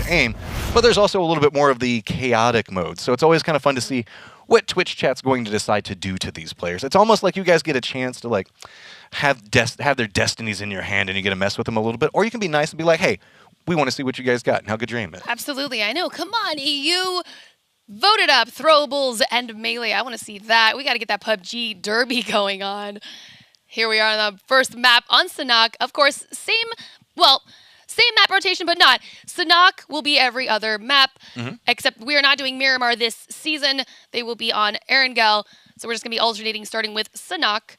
aim, but there's also a little bit more of the chaotic mode. So it's always kind of fun to see what Twitch chat's going to decide to do to these players. It's almost like you guys get a chance to like have their destinies in your hand and you get to mess with them a little bit, or you can be nice and be like, hey, we want to see what you guys got and how good your aim is. Absolutely, I know. Come on, EU. Vote it up, throwables and melee. I want to see that. We got to get that PUBG derby going on. Here we are on the first map on Sanhok. Of course, same map rotation, but not. Sanhok will be every other map, except we are not doing Miramar this season. They will be on Erangel, so we're just going to be alternating, starting with Sanhok.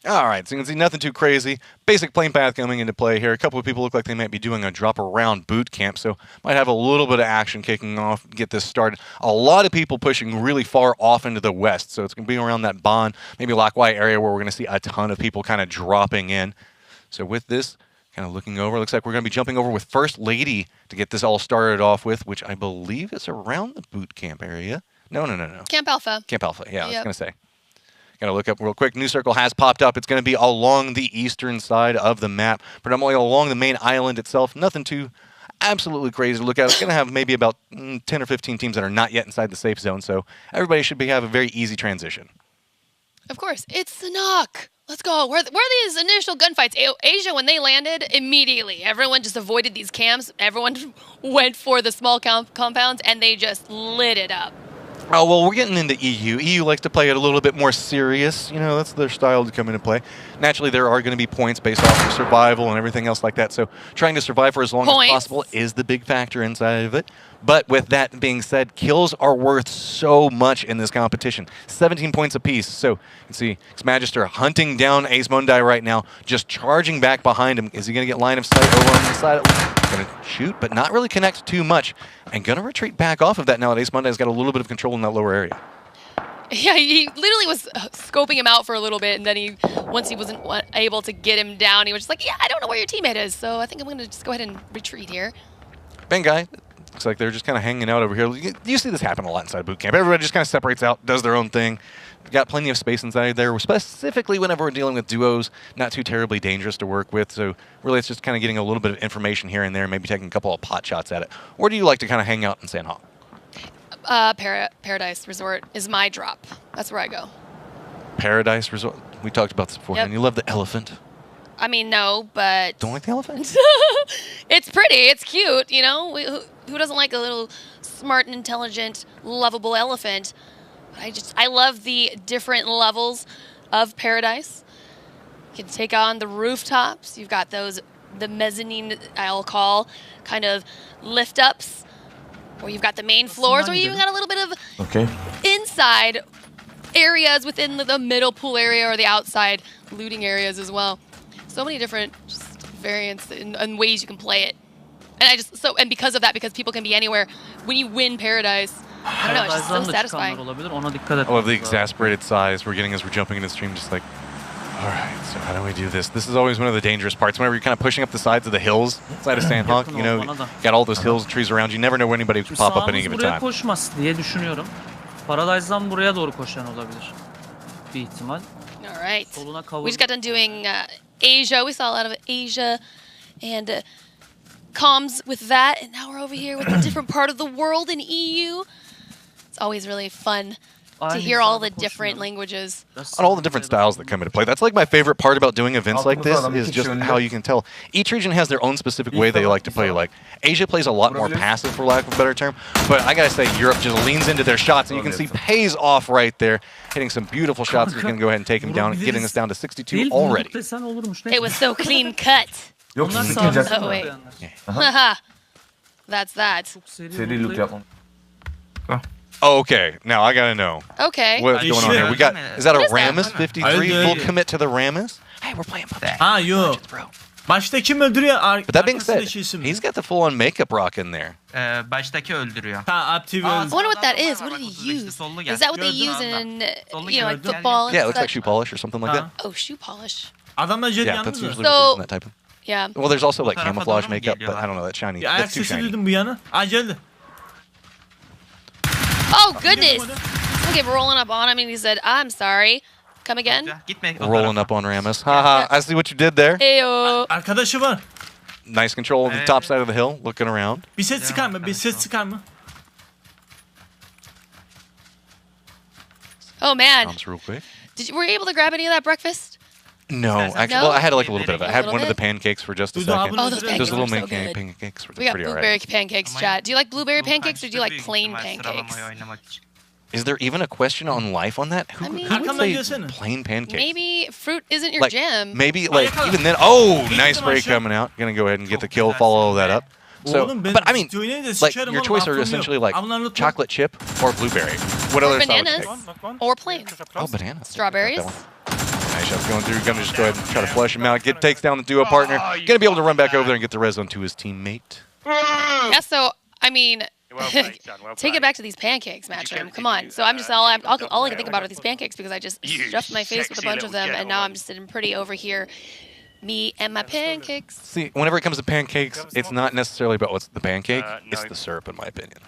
All right, so you can see nothing too crazy. Basic plane path coming into play here. A couple of people look like they might be doing a drop around boot camp, so might have a little bit of action kicking off, get this started. A lot of people pushing really far off into the west, so it's going to be around that Bond, maybe Lockwai area where we're going to see a ton of people kind of dropping in. So with this, kind of looking over, looks like we're going to be jumping over with First Lady to get this all started off with, which I believe is around the boot camp area. No. Camp Alpha. Camp Alpha, yeah, I was going to say. Got to look up real quick. New circle has popped up. It's going to be along the eastern side of the map, predominantly along the main island itself. Nothing too absolutely crazy to look at. It's going to have maybe about 10 or 15 teams that are not yet inside the safe zone, so everybody should have a very easy transition. Of course, it's Sanhok. Let's go. Where are these initial gunfights? Asia, when they landed, immediately, everyone just avoided these camps. Everyone went for the small compounds, and they just lit it up. Oh, well, we're getting into EU. EU likes to play it a little bit more serious. You know, that's their style to come into play. Naturally, there are going to be points based off of survival and everything else like that. So trying to survive for as long as possible is the big factor inside of it. But with that being said, kills are worth so much in this competition. 17 points apiece. So you can see X-Magister hunting down Ace Mondai right now, just charging back behind him. Is he going to get line of sight over on the side? Going to shoot, but not really connect too much. And going to retreat back off of that now that Ace Mondai's got a little bit of control in that lower area. Yeah, he literally was scoping him out for a little bit, and then once he wasn't able to get him down, he was just like, yeah, I don't know where your teammate is, so I think I'm going to just go ahead and retreat here. Bengai. Looks like they're just kind of hanging out over here. You see this happen a lot inside boot camp. Everybody just kind of separates out, does their own thing. We've got plenty of space inside there, specifically whenever we're dealing with duos, not too terribly dangerous to work with. So really it's just kind of getting a little bit of information here and there, maybe taking a couple of pot shots at it. Where do you like to kind of hang out in Sanhok? Paradise Resort is my drop. That's where I go. Paradise Resort? We talked about this before. Yep. And you love the elephant. I mean, no, but... Don't like the elephant? It's pretty. It's cute, you know? Who doesn't like a little smart and intelligent, lovable elephant? I love the different levels of Paradise. You can take on the rooftops. You've got the mezzanine, I'll call, kind of lift-ups. Or you've got the main floors, or you even got a little bit of inside areas within the middle pool area or the outside looting areas as well. So many different variants and ways you can play it. And because of that, because people can be anywhere, when you win Paradise, I don't know, it's just so satisfying. I love the exasperated sighs we're getting as we're jumping into the stream, just like, all right, so how do we do this? This is always one of the dangerous parts. Whenever you're kind of pushing up the sides of the hills inside of Sanhok, you know, you got all those hills and trees around you. Never know when anybody can pop up at any given time. Paradise'dan buraya doğru koşan olabilir. Bir ihtimal. All right. We just got done doing Asia. We saw a lot of Asia and comms with that, and now we're over here with a different part of the world in EU. It's always really fun to hear all the different languages. And all the different styles that come into play. That's like my favorite part about doing events like this, is just how you can tell. Each region has their own specific way they like to play. Like, Asia plays a lot more passive, for lack of a better term. But I gotta say, Europe just leans into their shots, and you can see pays off right there. Hitting some beautiful shots. We can go ahead and take him down, getting us down to 62 already. It was so clean cut. Oh, wait. That's that. Okay, now I gotta know. Okay. What's going on here? We got, is that a Rammus 53? Full commit to the Rammus? Hey, we're playing PUBG. Ha yok. Başta kim öldürüyor? But that being said, he's got the full-on makeup rock in there. Baştaki öldürüyor. I wonder what that is. What did he use? Is that what they use in, you know, like football and Yeah, it looks like shoe polish or something like that. Oh, shoe polish. Yeah, that's usually what they use in that type of. Yeah. Well, there's also like camouflage makeup, but I don't know, that's shiny. That's too shiny. Oh, goodness. Someone came rolling up on him and he said, I'm sorry. Come again? Rolling up on Rammus. Haha, I see what you did there. Eyo. Arkadaşı var. Nice control of the top side of the hill, looking around. Bir ses çıkar mı? Bir ses çıkar mı? Oh man, Bounce real quick. were you able to grab any of that breakfast? No, actually, No? well, I had like a little bit of it. I had A one of the little pancakes for just a Those second. are- Oh, those Those pancakes little are so mini good. pancakes were We got pretty blueberry alright. pancakes, chat. Do you like blueberry pancakes or do you like plain pancakes? Is there even a question on life on that? Who, I mean- who would say Arkamdan plain pancakes? Maybe fruit isn't your like, jam. Maybe like even then. Oh, nice Gittim break aşağı. coming out. Gonna go ahead and get the kill, follow that up. So, Oğlum ben but I mean, söyleyeyim de like sıçarım your oğlum, choice are aklım yok. essentially like Ama lan lütfen. chocolate chip or blueberry. What Or other style would bananas. you pick? Or plain. Oh, bananas. Strawberries. Got that one. Nice shots going through. Gonna just go ahead and try to flush him out. Takes down the duo partner. Gonna be able to run back over there and get the res onto his teammate. Yeah, so, I mean, Well played, son. Well take it played. back to these pancakes, Matchroom. Come on. So I'm just all I can think about are these pancakes because I just You stuffed my face with a sexy bunch of them, little and now I'm gentleman. just sitting pretty over here. Me and my pancakes. See, whenever it comes to pancakes, it's not necessarily about what's the pancake. No. It's the syrup, in my opinion.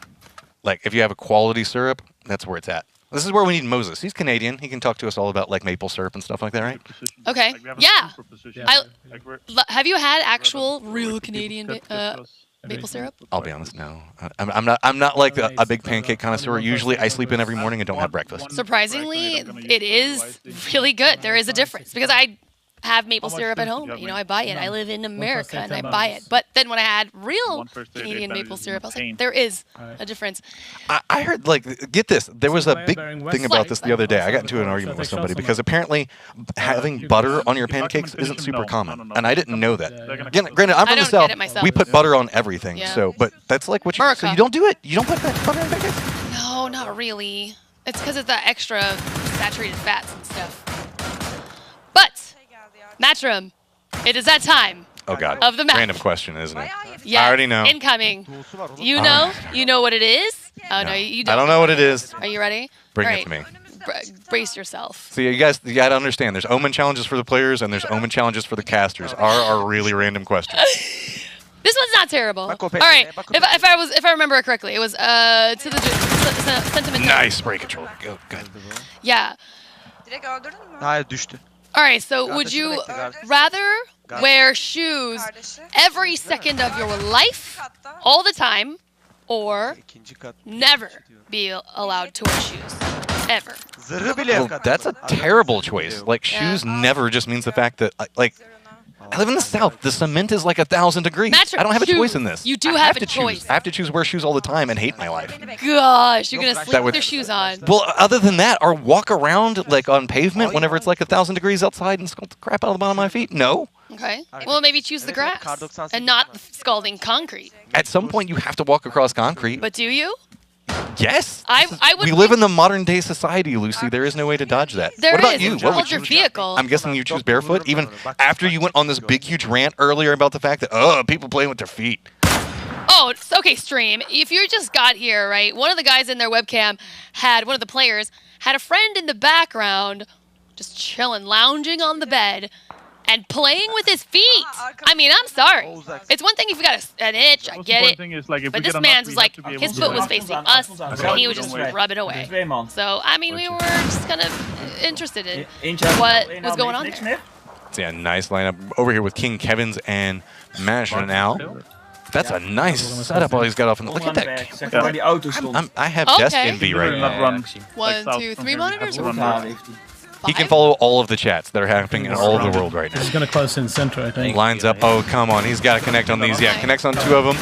Like, if you have a quality syrup, that's where it's at. This is where we need Moses. He's Canadian. He can talk to us all about like maple syrup and stuff like that, right? Okay. Like, we have a Yeah. super position. I- Like, we're- Have you had actual real Canadian maple syrup? I'll be honest, no. I'm not like a big pancake connoisseur. Usually, I sleep in every morning and don't have breakfast. Surprisingly, it is really good. There is a difference because I have maple syrup at home. You know, I buy it. I live in America and I buy it. But then when I had real One first aid, Canadian that maple is syrup, I was like, insane. there is a difference. I heard, like, get this. There was a big Bearing thing west. about this the other day. I got into an argument with somebody because apparently having butter on your pancakes isn't super common. And I didn't know that. Again, granted, I'm I from the don't get South. it myself. We put butter on everything. Yeah. So, but that's like what you. So America. you don't do it. You don't put butter on pancakes. No, not really. It's because of the extra saturated fats and stuff. But, Matchroom, it is that time. Oh God. Of the match. Random question, isn't it? Yeah, I already know. Incoming. You know? You know what it is? Oh, no, you don't. I don't know what it is. Are you ready? Bring All it to right. me. Brace yourself. So you guys, you gotta understand. There's OMEN challenges for the players and there's OMEN challenges for the casters. Are really random questions. This one's not terrible. All right. If I remember it correctly, it was to the sentiment. Nice break control. Go, good. Yeah. Direkt öldürdün mü? Hayır düştü. All right. So would Kardeşi you bekle, kardeşi. rather wear shoes Kardeşi. every second of your life, Katta. all the time, or İkinci kat. never be allowed to wear shoes ever? Zırhı bile yok. Well, that's a terrible choice. Like shoes never just means the fact that like I live in the South. The cement is like 1,000 degrees. Matchroom, I don't have a choice shoes. in this. You do I have a to choice. choose. I have to choose wear shoes all the time and hate my life. Gosh, you're gonna That sleep with would- your shoes on. Well, other than that, or walk around like on pavement whenever it's like 1,000 degrees outside and scald the crap out of the bottom of my feet. No. Okay. Well, maybe choose the grass and not the scalding concrete. At some point, you have to walk across concrete. But do you? Yes. I would. We live in the modern day society, Lucy. There is no way to dodge that. There what about is. you? It's What would called your you vehicle. I'm guessing you choose barefoot, even after you went on this big, huge rant earlier about the fact that, people playing with their feet. Oh, it's okay, stream. If you just got here, right, one of the guys in their webcam one of the players had a friend in the background just chilling, lounging on the bed and playing with his feet. I mean, I'm sorry. It's one thing if you got an itch, I get it. Thing is, like, if But we this get a man's knock, was we have like, to be his able foot to was facing us, and he was just rubbing away. Twee man. So, I mean, we were just kind of interested in Eentje uit what één was naam, going on niks there. meer. So yeah, nice lineup over here with King Kevin's and Masher now. That's a nice setup all he's got off in the. Look at Onderaan de that. berg, zeg maar waar die auto stond. I have Okay. desk envy right Really now. not run. One, Like south two, from three here. monitors or Run Ja, five? heeft hij. He can follow all of the chats that are happening in all of the world right now. He's going to close in center, I think. Lines up. Oh, come on. He's got to connect on these. Yeah, connects on two of them.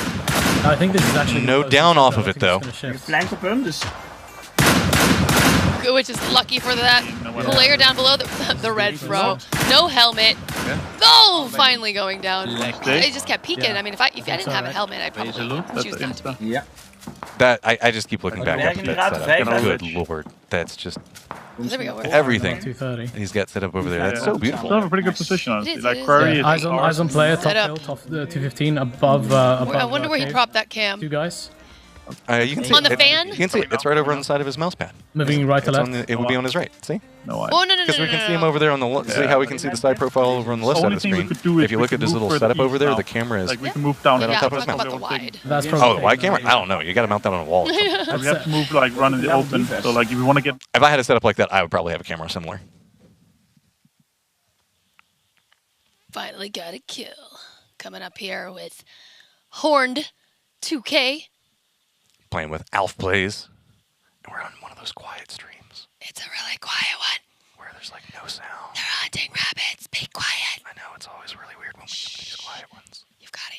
I think this is actually No gonna close down in off center. of it, I though. think it's gonna shift. Flank op hem, dus Which is lucky for that player down below, the red fro. No helmet. Oh, finally going down. It just kept peeking. I mean, if I didn't have a helmet, I'd probably choose not to be. ja. That I just keep looking back at that setup. Good lord, that's just There we go. everything 230. he's got set up over there. That's so beautiful. Still have a pretty good position, It honestly. is, Like, it is. Query is Eyes on player, top Set up. hill, top 215, above. I wonder where he cave. propped that cam. Two guys. You can see On the it. fan? You can see it. It's right over on the side of his mouse pad. Moving right to It's left. on the, it will be on his right. See? no idea. Oh, no, no, Because no, we can no, see him no. over there on the left. See how we can see the side profile over on the left side Only of the thing we screen? could do is If you we look could at this move little further setup over east there, now. the camera is. Like, we can move down. Right on Yeah, top I'm of his talking mouth. about the wide. That's Oh, probably Oh, the wide camera? I don't know. You got to mount that on a wall. We have to move, like, run in the open. So, like, if we want to get If I had a setup like that, I would probably have a camera similar. Finally got a kill. coming up here with Horned 2K. Playing with Alf Plays. And we're on one of those quiet streams. It's a really quiet one. Where there's like no sound. They're hunting rabbits. Be quiet. I know, it's always really weird when we get these quiet ones. You've got to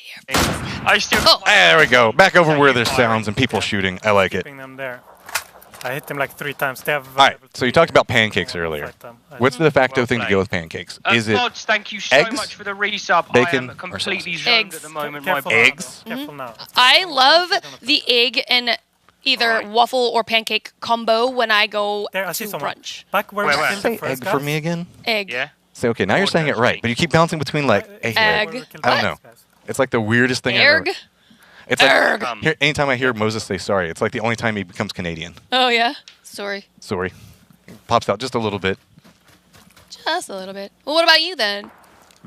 hear. I still. Oh. There we go. Back over where there's sounds and people shooting. I like it. Keeping them there. I hit them like 3 times. They have. All right, so you talked about pancakes earlier. What's the de facto thing to go with pancakes? Is it Mods, thank you so eggs, much for the resub. bacon, I am or completely sausage? zoned Eggs. at the moment. Careful My now, eggs? though. Careful now. I love the egg and either waffle or pancake combo when I go There, I to see someone. brunch. Back where Where, we where? killed say the first egg for guys. me again? Egg. Yeah. Say okay. Now you're saying it right, but you keep bouncing between like Egg. Where we killed the I don't know. first guys. It's like the weirdest thing ever. Erg. It's like Erg. here, anytime I hear Moses say sorry, it's like the only time he becomes Canadian. Oh, yeah. Sorry. Sorry. Pops out just a little bit. Just a little bit. Well, what about you then?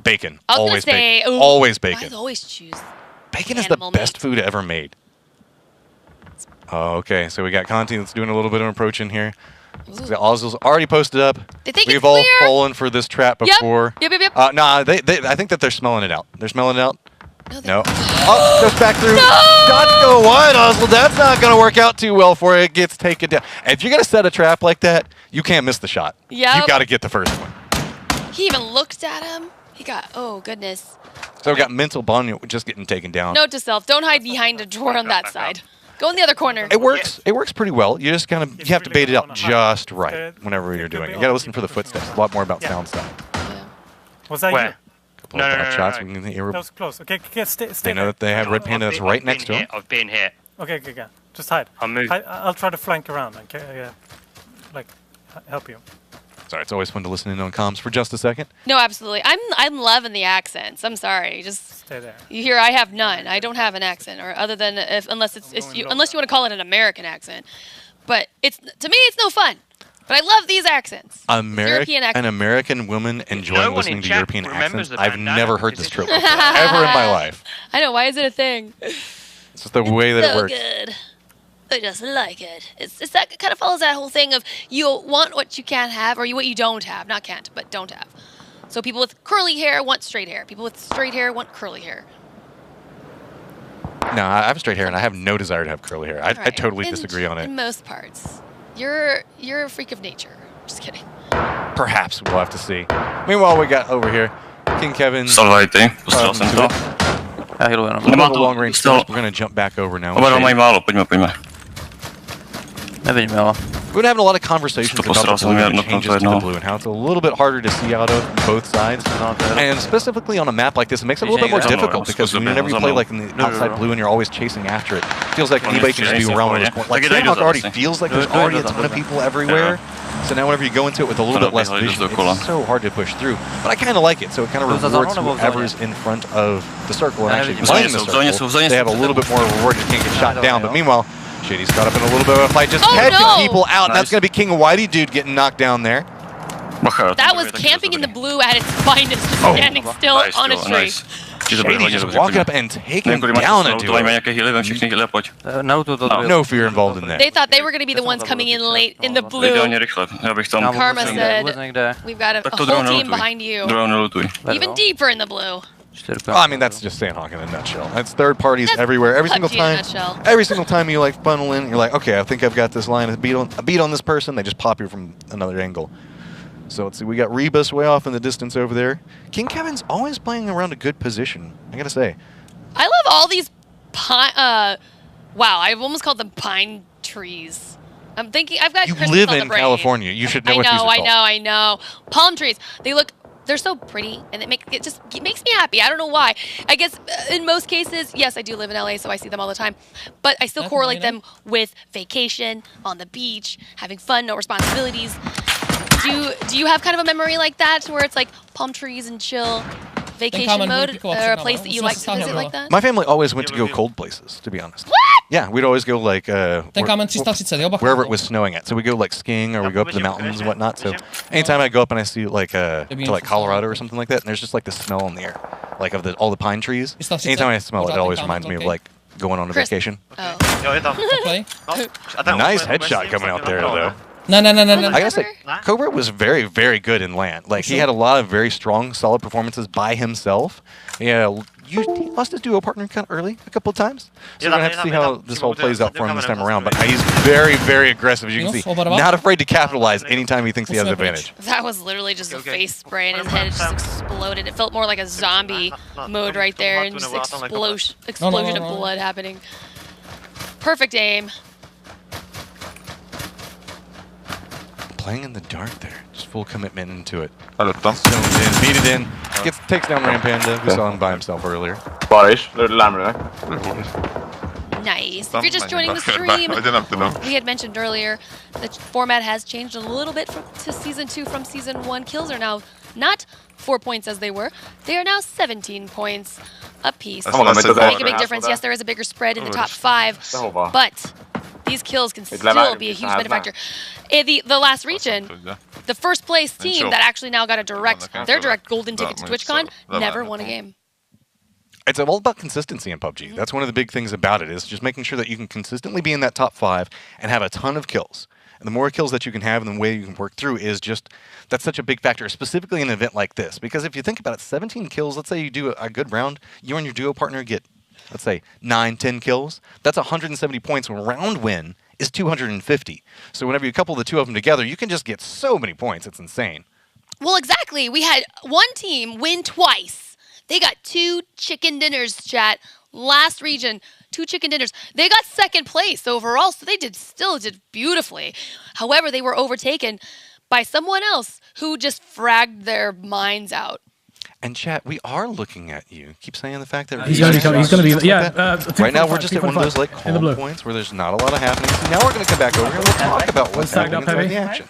Bacon. I was Always gonna say, bacon. ooh, Always I bacon. always choose. Bacon is the animal best meat. food ever made. Oh, okay. So we got Conti that's doing a little bit of approach in here. Ooh. Ozil's already posted up. They think We've it's all clear. fallen for this trap Yep. before. Yep. Nah, I think that they're smelling it out. They're smelling it out. No. No. Oh, goes back through. Shots go wide, Oswald. That's not going to work out too well for you. It gets taken down. And if you're going to set a trap like that, you can't miss the shot. Yep. You got to get the first one. He even looked at him. He got, oh, goodness. So we got mental bond just getting taken down. Note to self, don't hide behind a drawer on that side. Go in the other corner. It works. It works pretty well. You just you have to bait it out It's really just gonna right hide. whenever you're It could doing be it. You got to on listen for the people footsteps. pushing A lot more about Yeah. sound stuff. Yeah. Was that Where? you? Couple of bad shots. no. We can hear. That was close. Okay, stay They know there. that they have Red Panda that's right next to him. I've been here. Okay. Just hide. I'll move. I'll try to flank around. Okay, help you. Sorry, it's always fun to listen in on comms for just a second. No, absolutely. I'm loving the accents. I'm sorry. Just Stay there. you hear I have none. I don't have an accent, or other than unless you want to call it an American accent. But it's to me it's no fun. But I love these accents. European An accent. American woman enjoying No one listening in to chat European remembers accents. the I've bandana never heard because this it's trope before, ever in my life. I know. Why is it a thing? It's just the way that it So works. good. I just like it. It's that it kind of follows that whole thing of you want what you can't have, or what you don't have, not can't, but don't have. So people with curly hair want straight hair. People with straight hair want curly hair. No, I have straight hair, and I have no desire to have curly hair. I Right. totally In- disagree on it. In most parts, you're a freak of nature. Just kidding. Perhaps we'll have to see. Meanwhile, we got over here King Kevin. Salvajte, postaral jsem to. Já healuji jenom. One Nemá of the to- long range to- skills. We're gonna jump back over now. Oba mají málo, pojďme. Nevidím, jo. We've been having a lot of conversations To about postaral the jsem blue je and the jednotnou changes to the jednou. blue and how it's a little bit harder to see out of both sides. And specifically on a map like this, it makes it a little bit more Za mnou, difficult jo, because zkus whenever you za play mnou. like in the outside blue and you're always chasing after it, it feels like On anybody jest can just be jest around v this pohodě. point. Like Tak dej do Sandhawk already zase. feels like there's Do it already a do ton of that. people everywhere. So now whenever you go into it with a little bit less Probably vision, dokola. it's so hard to push through. But I kind of like it, so it kind of Byl za rewards zónou nebo v whoever's zóně? in front of the circle and Ne, actually vidím. playing the V zóně jsou, v circle. zóně They have a jsou. little bit more reward. You can't get shot Ne, down. jo. But meanwhile, Shady's caught up in a little bit of a fight, just Oh, catching no! people out. And that's Nice. going to be King Whitey Dude getting knocked down there. Bacha, That was camping in the blue at its finest, just standing still Nice, on a jo, tree. nice. Ti to bude Shady hodně just dobře. walking up and taking Nevím, kolik máš down a postaral, to mají dude. nějaké healy, vem všechny healy a pojď. Na auto to druhé. No fear involved in that. They thought they were going to be the ones coming in late in the blue. Ideálně rychle, já bych tam... Karma said- Vůbec někde. We've got a Tak to whole druhou team nelutuj. behind you. Druhou nelutuj. Even deeper in the blue. Well, I mean, that's just Sandhawk in a nutshell. That's third parties That's everywhere. Every single PUBG in a time, nutshell. every single time you like funnel in, you're like, okay, I think I've got this line. A beat on this person. They just pop you from another angle. So let's see. We got Rebus way off in the distance over there. King Kevin's always playing around a good position. I gotta say. I love all these pine. Wow, I've almost called them pine trees. I'm thinking I've got. You Christmas live on the in brain. California. You should know what these are called. I know. Palm trees. They're so pretty, and it makes me happy. I don't know why. I guess in most cases, yes, I do live in LA, so I see them all the time. But I still correlate them with vacation on the beach, having fun, no responsibilities. Do you have kind of a memory like that, where it's like palm trees and chill, vacation mode, or a place that you like to visit like that? My family always went to go cold places, to be honest. What? Yeah, we'd always go like wherever it was snowing at. So we go like skiing or we go up to the mountains and whatnot. So anytime I go up and I see like to like Colorado or something like that, and there's just like the smell in the air, like of all the pine trees. Anytime I smell it, it always reminds me of like going on a vacation. Oh. Jo, je tam. Nice headshot coming out there though. No. I gotta say, Cobra was very, very good in land. Like he had a lot of very strong, solid performances by himself. He had he lost his duo partner kind of early a couple of times. So we're going to have to see how this all plays out for him this time around. But he's very, very aggressive, as you can see. Not afraid to capitalize anytime he thinks he has advantage. That was literally just a face spray and his head just exploded. It felt more like a zombie mode right there and just explosion of blood happening. Perfect aim. Playing in the dark there. Just full commitment into it. Aloittaa. Zones in, beat it in. Takes down Rampanda, who saw him by himself earlier. Paris, lämnar. Nice. If you're just joining the stream, we had mentioned earlier the format has changed a little bit to Season 2 from Season 1. Kills are now not 4 points as they were. They are now 17 points apiece. They make a big difference. Yes, there is a bigger spread in the top 5, but these kills can still be a huge benefactor. The last region, the first place team that actually now got their direct golden ticket to TwitchCon never won a game. It's all about consistency in PUBG. That's one of the big things about it, is just making sure that you can consistently be in that top 5 and have a ton of kills. And the more kills that you can have and the way you can work through is just, that's such a big factor, specifically in an event like this. Because if you think about it, 17 kills, let's say you do a good round, you and your duo partner get, let's say, 9, 10 kills. That's 170 points. When round win is 250. So whenever you couple the two of them together, you can just get so many points. It's insane. Well, exactly. We had one team win twice. They got 2 chicken dinners, chat. Last region, 2 chicken dinners. They got second place overall, so they still did beautifully. However, they were overtaken by someone else who just fragged their minds out. And chat, we are looking at you. Keep saying the fact that he's going to be, yeah. Right now, we're just at one of those like calm points where there's not a lot of happening. So now we're going to come back over here and we'll talk about what's happening inside the action.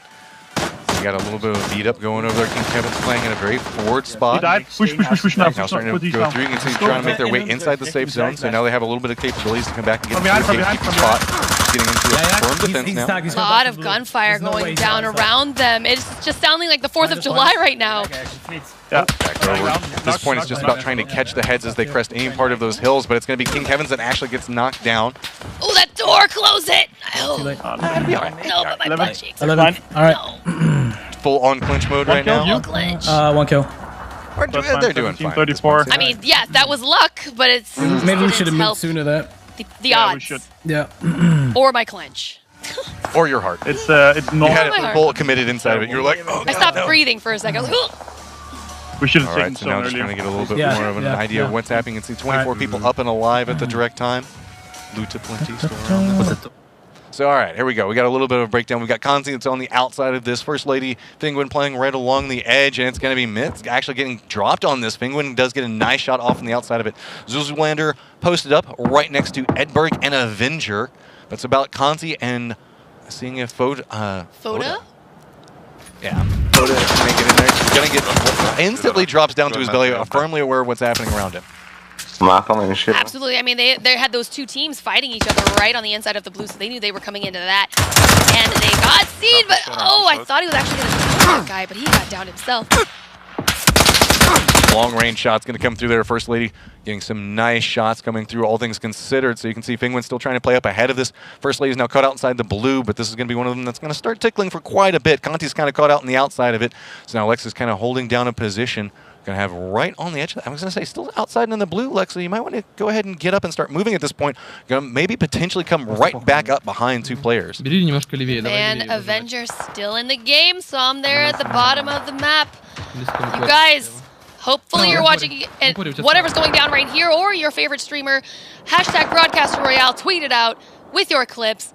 We got a little bit of a beat up going over there. King Kevin's playing in a very forward spot. He died. Push now. Now starting to go through. You can see trying to make their way inside the safe zone. So now they have a little bit of capabilities to come back and get into the gatekeeping spot. Getting into a firm defense now. A lot of gunfire going down around them. It's just sounding like the 4th of July right now. Yeah. At this point, it's just about trying to catch the heads as they crest any part of those hills, but it's going to be King Kevin's that actually gets knocked down. Oh, that door! Close it! Oh. It'll be all right. No, but my butt cheeks. 11. All right. Full on clinch mode right now. No clinch. 1 kill. They're doing fine. 34. I mean, yeah, that was luck, but it's maybe we should have moved sooner there. The odds. Yeah. Or my clinch. Or your heart. It's not. You had a bullet committed inside of it. You're like, oh, I stopped breathing for a second. I was like, we should have all taken right, so now just trying to get a little bit more of an idea of what's happening. And see 24 people up and alive at the direct time. Loot to plenty still around. So, all right, here we go. We got a little bit of a breakdown. We've got Kanzi that's on the outside of this. First Lady Penguin playing right along the edge, and it's going to be Mitz actually getting dropped on this. Penguin does get a nice shot off on the outside of it. Zuzulander posted up right next to Edberg and Avenger. That's about Kanzi and seeing if Foda? Yeah. Foda can make it in there. He's going to get instantly drops down to his belly, firmly aware of what's happening around him. Absolutely. I mean, they had those 2 teams fighting each other right on the inside of the blue, so they knew they were coming into that. And they got seen, but I thought he was actually going to kill that guy, but he got down himself. Long range shots going to come through there. First Lady getting some nice shots coming through, all things considered. So you can see Penguin still trying to play up ahead of this. First Lady's now caught out inside the blue, but this is going to be one of them that's going to start tickling for quite a bit. Conti's kind of caught out on the outside of it. So now Lex is kind of holding down a position. Going to have right on the edge of that. I was going to say, still outside in the blue, Lex, so you might want to go ahead and get up and start moving at this point. Going to maybe potentially come right back up behind 2 players. And Avenger still in the game, so I'm there at the bottom of the map. You guys, hopefully you're watching whatever's going down right here, or your favorite streamer, #broadcaster Royale, tweet it out with your clips.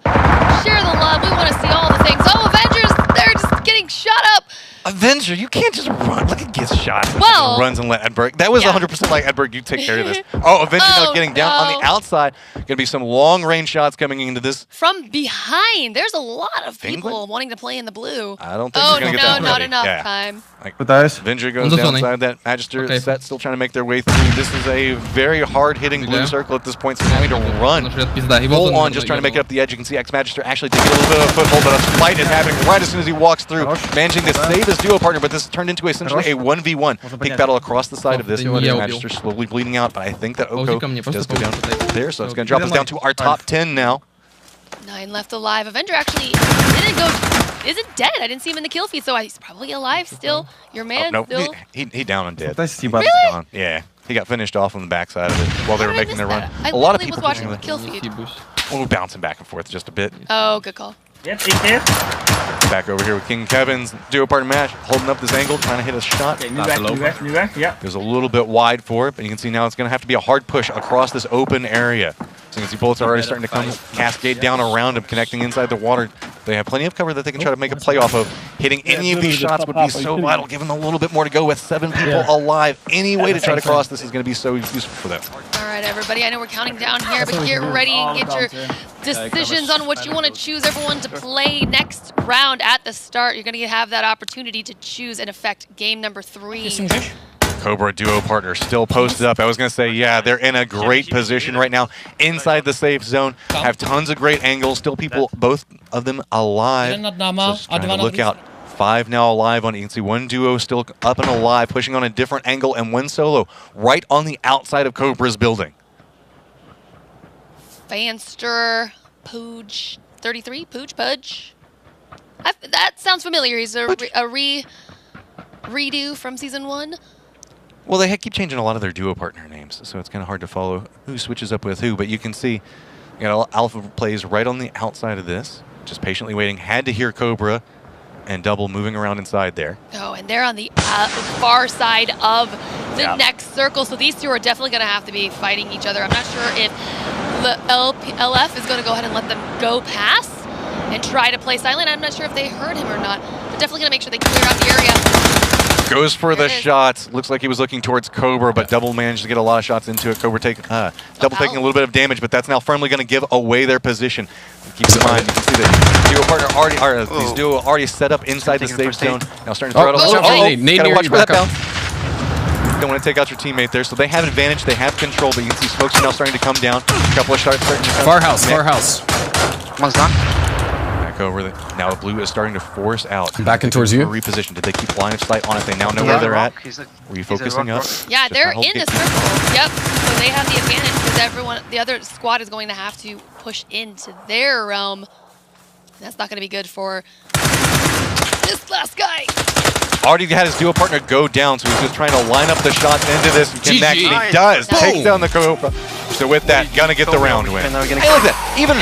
Share the love. We want to see all the things. Oh, Avengers, they're just getting shot up. Avenger, you can't just run. Look, it gets shot. Well, runs and let Edberg. That was 100% like Edberg. You take care of this. Oh, Avenger now getting down on the outside. Going to be some long range shots coming into this. From behind, there's a lot of people wanting to play in the blue. I don't think they're going to get that not enough time. Like, Avenger goes downside that Magister set, still trying to make their way through. This is a very hard-hitting blue circle at this point, so having to run full on, just trying to make it up the edge. You can see X-Magister actually taking a little bit of a foothold, but a fight is happening right as soon as he walks through, managing to save his duo partner, but this turned into essentially a 1v1. Big battle across the side of this. Magister slowly bleeding out, but I think that Oko does go down there, so it's going to drop us down to our top 10 now. 9 left alive. Avenger actually isn't dead. I didn't see him in the kill feed, so he's probably alive still. Your man still. He down and dead. Really? Yeah. He got finished off on the backside of it while they were making their run. I A lot of literally people was watching pushing the kill feed. Oh, bouncing back and forth just a bit. Oh, good call. Yeah, take care. Back over here with King Kevin's duo partner match, holding up this angle, trying to hit a shot. Okay, new back, yeah. It was a little bit wide for it, but you can see now it's going to have to be a hard push across this open area. So you can see bullets are already starting to come cascade down around him, connecting inside the water. They have plenty of cover that they can try to make a play off of. Hitting any of these shots would be so vital, giving them a little bit more to go with. 7 people alive. Any way to try to cross this is going to be so useful for them. All right, everybody. I know we're counting down here, but get ready and get your decisions on what you want to choose. Everyone to play next round at the start. You're going to have that opportunity to choose and affect game number 3. Cobra duo partner still posted up. I was going to say, yeah, they're in a great position right now inside the safe zone. Have tons of great angles. Still people, both of them alive. So just trying to look out. 5 now alive on it. You can see one duo still up and alive, pushing on a different angle, and one solo right on the outside of Cobra's building. Fanster, Pooge, 33, Pooge, Pudge. That sounds familiar. He's a redo from season 1. Well, they keep changing a lot of their duo partner names, so it's kind of hard to follow who switches up with who. But you can see, you know, Alpha plays right on the outside of this, just patiently waiting. Had to hear Cobra and Double moving around inside there. Oh, and they're on the far side of the next circle, so these two are definitely going to have to be fighting each other. I'm not sure if the LF is going to go ahead and let them go past and try to play silent. I'm not sure if they heard him or not, but definitely going to make sure they clear out the area. Goes for the shots. Looks like he was looking towards Cobra, but Double managed to get a lot of shots into it. Cobra Double taking a little bit of damage, but that's now firmly going to give away their position. Keep in mind, you can see the duo partner these duo already set up inside the safe zone. Now starting to throw it. Gotta watch for that bounce. Don't want to take out your teammate there, so they have advantage. They have control, but you can see smokes are now starting to come down. A couple of shots starting to come. Far house. One's done. Back over. Now the blue is starting to force out. Back in towards you. Reposition. Did they keep line of sight on it? They now know where they're at. Refocusing up. Yeah, they're in the circle. Yep. So they have the advantage because the other squad is going to have to push into their realm. That's not going to be good for this last guy. Already had his duo partner go down, so he's just trying to line up the shots into this and connect. And he does. Takes down the Cobra. So with that, gonna get the round win. Hey, look at that. Even